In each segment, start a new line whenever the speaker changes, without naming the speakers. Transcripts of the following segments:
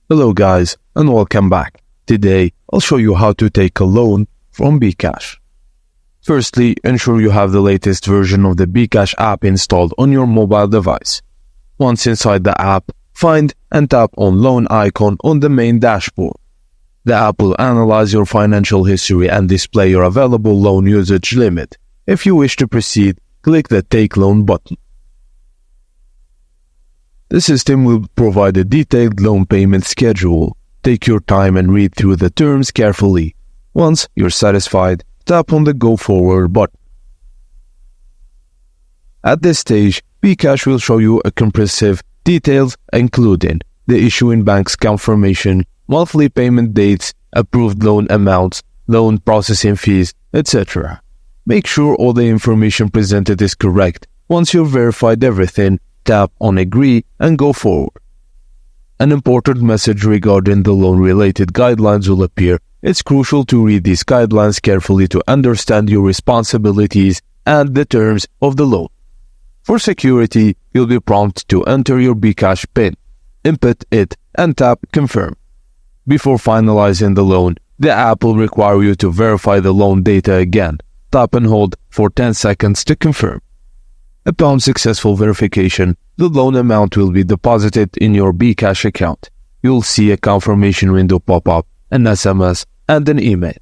Hello guys and welcome back. Today I'll show you how to take a loan from bkash. Firstly, ensure you have the latest version of the bkash app installed on your mobile device. Once inside the app, find and tap on loan icon on the main dashboard. The app will analyze your financial history and display your available loan usage limit. If you wish to proceed, click the Take Loan button. The system will provide a detailed loan payment schedule. Take your time and read through the terms carefully. Once you're satisfied, tap on the Go Forward button. At this stage, bkash will show you a comprehensive details including the issuing bank's confirmation, monthly payment dates, approved loan amounts, loan processing fees, etc. Make sure all the information presented is correct. Once you've verified everything, tap on Agree and go forward. An important message regarding the loan-related guidelines will appear. It's crucial to read these guidelines carefully to understand your responsibilities and the terms of the loan. For security, you'll be prompted to enter your bkash PIN. Input it and tap Confirm. Before finalizing the loan, the app will require you to verify the loan data again. Tap and hold for 10 seconds to confirm. Upon successful verification, the loan amount will be deposited in your bkash account. You'll see a confirmation window pop up, an SMS, and an email.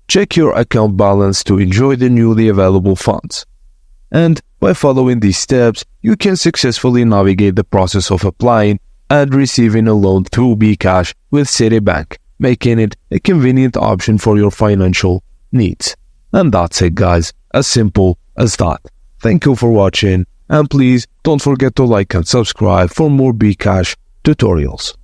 Check your account balance to enjoy the newly available funds. And by following these steps, you can successfully navigate the process of applying and receiving a loan through bkash with Citibank, making it a convenient option for your financial needs. And that's it guys, as simple as that. Thank you for watching, and please don't forget to like and subscribe for more bkash tutorials.